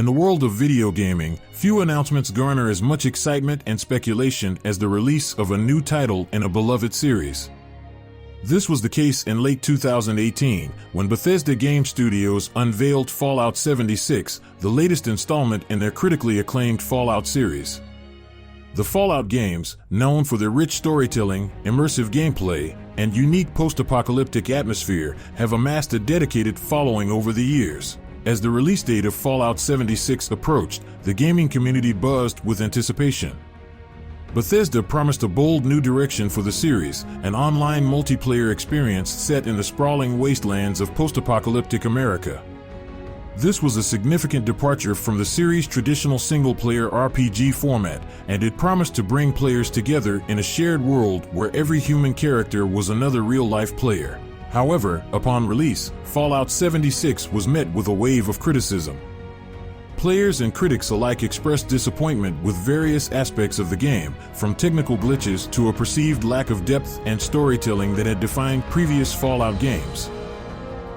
In the world of video gaming, few announcements garner as much excitement and speculation as the release of a new title in a beloved series. This was the case in late 2018, when Bethesda Game Studios unveiled Fallout 76, the latest installment in their critically acclaimed Fallout series. The Fallout games, known for their rich storytelling, immersive gameplay, and unique post-apocalyptic atmosphere, have amassed a dedicated following over the years. As the release date of Fallout 76 approached, the gaming community buzzed with anticipation. Bethesda promised a bold new direction for the series, an online multiplayer experience set in the sprawling wastelands of post-apocalyptic America. This was a significant departure from the series' traditional single-player RPG format, and it promised to bring players together in a shared world where every human character was another real-life player. However, upon release, Fallout 76 was met with a wave of criticism. Players and critics alike expressed disappointment with various aspects of the game, from technical glitches to a perceived lack of depth and storytelling that had defined previous Fallout games.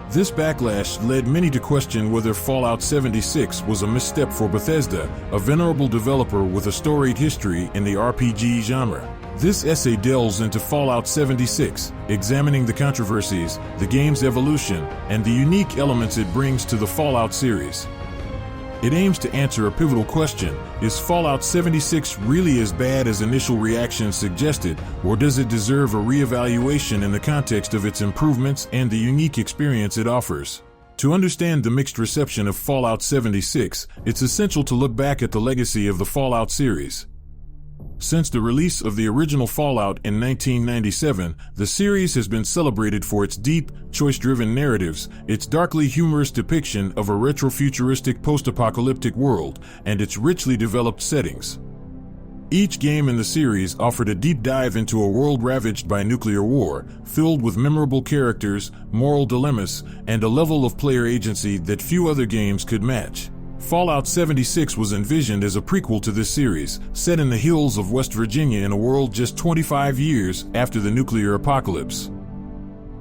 This backlash led many to question whether Fallout 76 was a misstep for Bethesda, a venerable developer with a storied history in the RPG genre. This essay delves into Fallout 76, examining the controversies, the game's evolution, and the unique elements it brings to the Fallout series. It aims to answer a pivotal question: is Fallout 76 really as bad as initial reactions suggested, or does it deserve a reevaluation in the context of its improvements and the unique experience it offers? To understand the mixed reception of Fallout 76, it's essential to look back at the legacy of the Fallout series. Since the release of the original Fallout in 1997, the series has been celebrated for its deep, choice-driven narratives, its darkly humorous depiction of a retrofuturistic post-apocalyptic world, and its richly developed settings. Each game in the series offered a deep dive into a world ravaged by nuclear war, filled with memorable characters, moral dilemmas, and a level of player agency that few other games could match. Fallout 76 was envisioned as a prequel to this series, set in the hills of West Virginia in a world just 25 years after the nuclear apocalypse.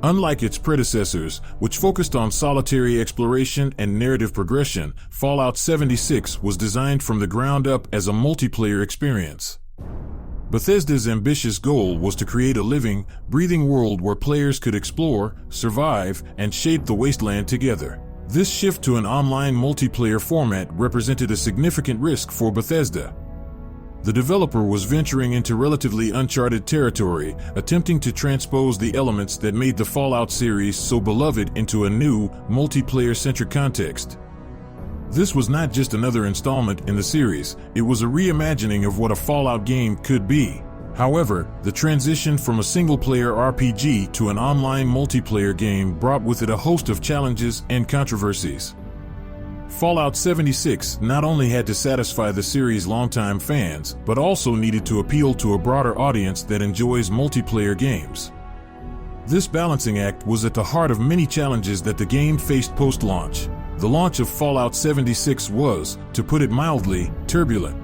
Unlike its predecessors, which focused on solitary exploration and narrative progression, Fallout 76 was designed from the ground up as a multiplayer experience. Bethesda's ambitious goal was to create a living, breathing world where players could explore, survive, and shape the wasteland together. This shift to an online multiplayer format represented a significant risk for Bethesda. The developer was venturing into relatively uncharted territory, attempting to transpose the elements that made the Fallout series so beloved into a new, multiplayer-centric context. This was not just another installment in the series, it was a reimagining of what a Fallout game could be. However, the transition from a single-player RPG to an online multiplayer game brought with it a host of challenges and controversies. Fallout 76 not only had to satisfy the series' longtime fans, but also needed to appeal to a broader audience that enjoys multiplayer games. This balancing act was at the heart of many challenges that the game faced post-launch. The launch of Fallout 76 was, to put it mildly, turbulent.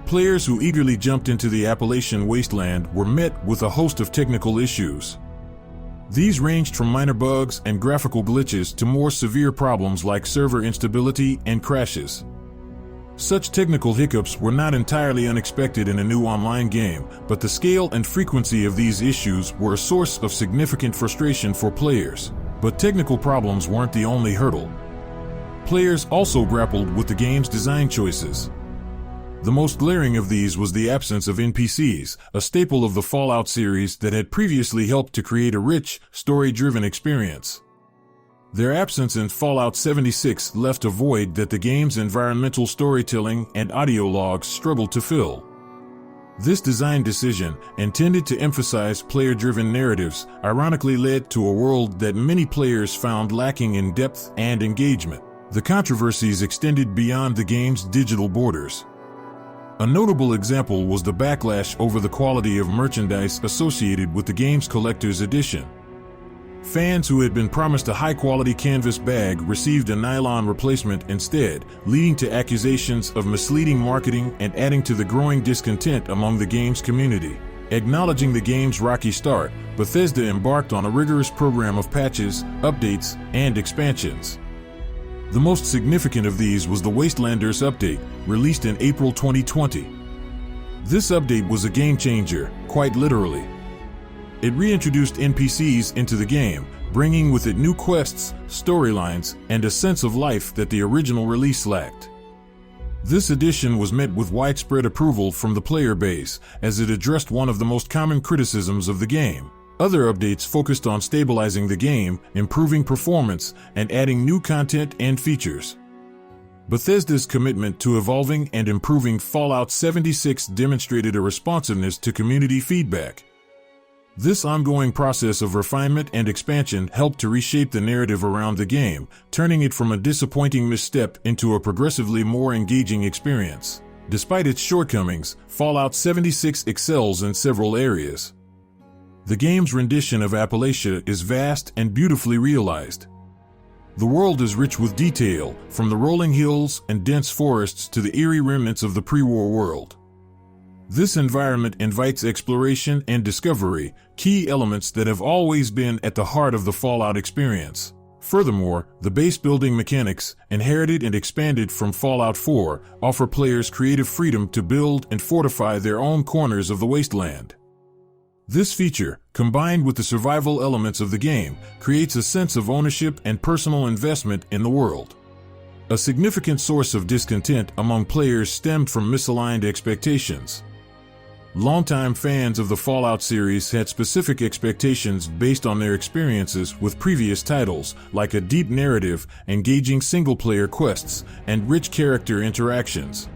Players who eagerly jumped into the Appalachian wasteland were met with a host of technical issues. These ranged from minor bugs and graphical glitches to more severe problems like server instability and crashes. Such technical hiccups were not entirely unexpected in a new online game, but the scale and frequency of these issues were a source of significant frustration for players. But technical problems weren't the only hurdle. Players also grappled with the game's design choices. The most glaring of these was the absence of NPCs, a staple of the Fallout series that had previously helped to create a rich, story-driven experience. Their absence in Fallout 76 left a void that the game's environmental storytelling and audio logs struggled to fill. This design decision, intended to emphasize player-driven narratives, ironically led to a world that many players found lacking in depth and engagement. The controversies extended beyond the game's digital borders. A notable example was the backlash over the quality of merchandise associated with the game's collector's edition. Fans who had been promised a high-quality canvas bag received a nylon replacement instead, leading to accusations of misleading marketing and adding to the growing discontent among the game's community. Acknowledging the game's rocky start, Bethesda embarked on a rigorous program of patches, updates, and expansions. The most significant of these was the Wastelanders update, released in April 2020. This update was a game changer, quite literally. It reintroduced NPCs into the game, bringing with it new quests, storylines, and a sense of life that the original release lacked. This addition was met with widespread approval from the player base, as it addressed one of the most common criticisms of the game. Other updates focused on stabilizing the game, improving performance, and adding new content and features. Bethesda's commitment to evolving and improving Fallout 76 demonstrated a responsiveness to community feedback. This ongoing process of refinement and expansion helped to reshape the narrative around the game, turning it from a disappointing misstep into a progressively more engaging experience. Despite its shortcomings, Fallout 76 excels in several areas. The game's rendition of Appalachia is vast and beautifully realized. The world is rich with detail, from the rolling hills and dense forests to the eerie remnants of the pre-war world. This environment invites exploration and discovery, key elements that have always been at the heart of the Fallout experience. Furthermore, the base-building mechanics, inherited and expanded from Fallout 4, offer players creative freedom to build and fortify their own corners of the wasteland. This feature, combined with the survival elements of the game, creates a sense of ownership and personal investment in the world. A significant source of discontent among players stemmed from misaligned expectations. Longtime fans of the Fallout series had specific expectations based on their experiences with previous titles, like a deep narrative, engaging single-player quests, and rich character interactions.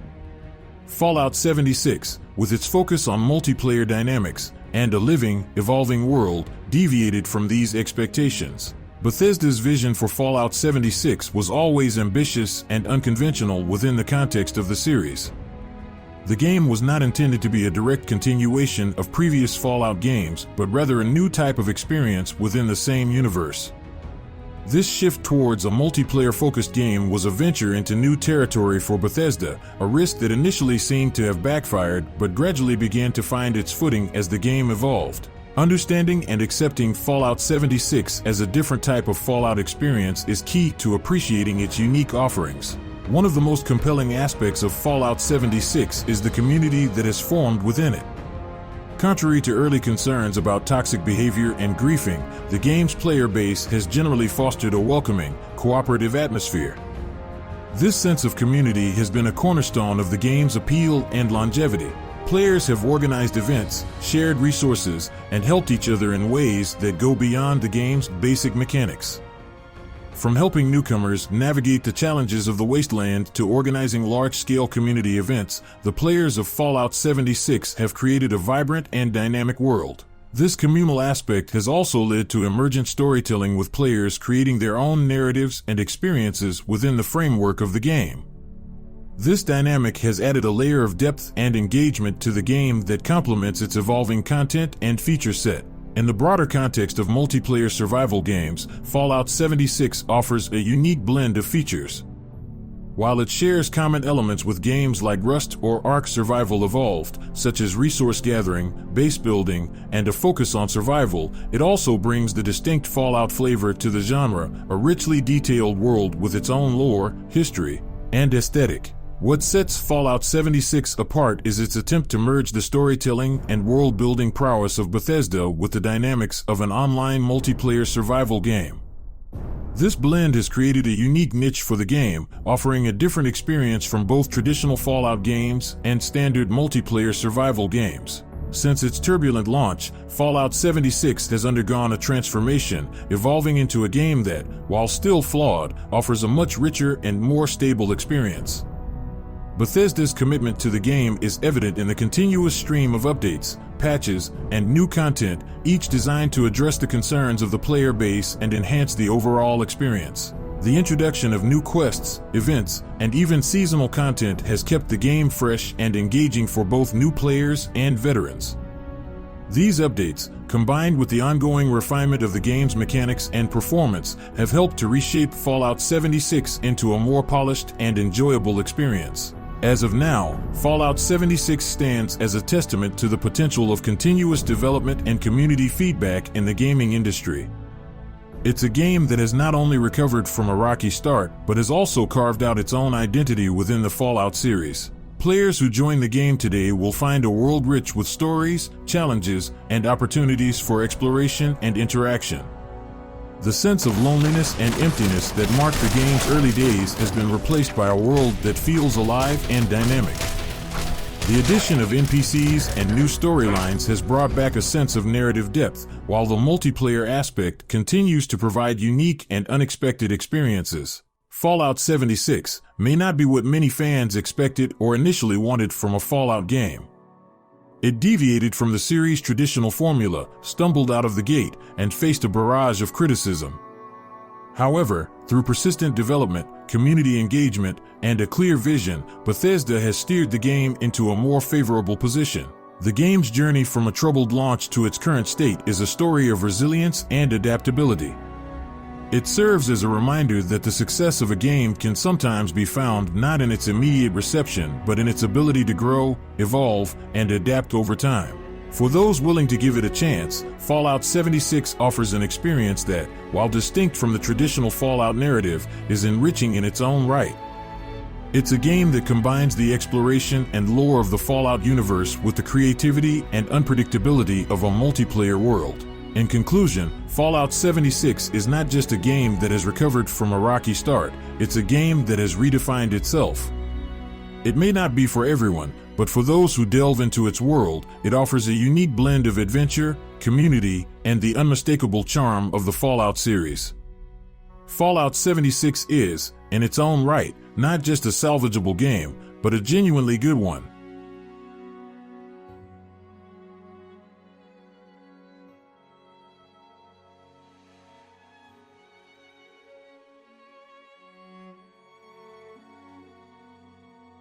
Fallout 76, with its focus on multiplayer dynamics and a living, evolving world, deviated from these expectations. Bethesda's vision for Fallout 76 was always ambitious and unconventional within the context of the series. The game was not intended to be a direct continuation of previous Fallout games, but rather a new type of experience within the same universe. This shift towards a multiplayer-focused game was a venture into new territory for Bethesda, a risk that initially seemed to have backfired but gradually began to find its footing as the game evolved. Understanding and accepting Fallout 76 as a different type of Fallout experience is key to appreciating its unique offerings. One of the most compelling aspects of Fallout 76 is the community that has formed within it. Contrary to early concerns about toxic behavior and griefing, the game's player base has generally fostered a welcoming, cooperative atmosphere. This sense of community has been a cornerstone of the game's appeal and longevity. Players have organized events, shared resources, and helped each other in ways that go beyond the game's basic mechanics. From helping newcomers navigate the challenges of the wasteland to organizing large-scale community events, the players of Fallout 76 have created a vibrant and dynamic world. This communal aspect has also led to emergent storytelling, with players creating their own narratives and experiences within the framework of the game. This dynamic has added a layer of depth and engagement to the game that complements its evolving content and feature set. In the broader context of multiplayer survival games, Fallout 76 offers a unique blend of features. While it shares common elements with games like Rust or Ark Survival Evolved, such as resource gathering, base building, and a focus on survival, it also brings the distinct Fallout flavor to the genre, a richly detailed world with its own lore, history, and aesthetic. What sets Fallout 76 apart is its attempt to merge the storytelling and world-building prowess of Bethesda with the dynamics of an online multiplayer survival game. This blend has created a unique niche for the game, offering a different experience from both traditional Fallout games and standard multiplayer survival games. Since its turbulent launch, Fallout 76 has undergone a transformation, evolving into a game that, while still flawed, offers a much richer and more stable experience. Bethesda's commitment to the game is evident in the continuous stream of updates, patches, and new content, each designed to address the concerns of the player base and enhance the overall experience. The introduction of new quests, events, and even seasonal content has kept the game fresh and engaging for both new players and veterans. These updates, combined with the ongoing refinement of the game's mechanics and performance, have helped to reshape Fallout 76 into a more polished and enjoyable experience. As of now, Fallout 76 stands as a testament to the potential of continuous development and community feedback in the gaming industry. It's a game that has not only recovered from a rocky start, but has also carved out its own identity within the Fallout series. Players who join the game today will find a world rich with stories, challenges, and opportunities for exploration and interaction. The sense of loneliness and emptiness that marked the game's early days has been replaced by a world that feels alive and dynamic. The addition of NPCs and new storylines has brought back a sense of narrative depth, while the multiplayer aspect continues to provide unique and unexpected experiences. Fallout 76 may not be what many fans expected or initially wanted from a Fallout game. It deviated from the series' traditional formula, stumbled out of the gate, and faced a barrage of criticism. However, through persistent development, community engagement, and a clear vision, Bethesda has steered the game into a more favorable position. The game's journey from a troubled launch to its current state is a story of resilience and adaptability. It serves as a reminder that the success of a game can sometimes be found not in its immediate reception, but in its ability to grow, evolve, and adapt over time. For those willing to give it a chance, Fallout 76 offers an experience that, while distinct from the traditional Fallout narrative, is enriching in its own right. It's a game that combines the exploration and lore of the Fallout universe with the creativity and unpredictability of a multiplayer world. In conclusion, Fallout 76 is not just a game that has recovered from a rocky start, it's a game that has redefined itself. It may not be for everyone, but for those who delve into its world, it offers a unique blend of adventure, community, and the unmistakable charm of the Fallout series. Fallout 76 is, in its own right, not just a salvageable game, but a genuinely good one.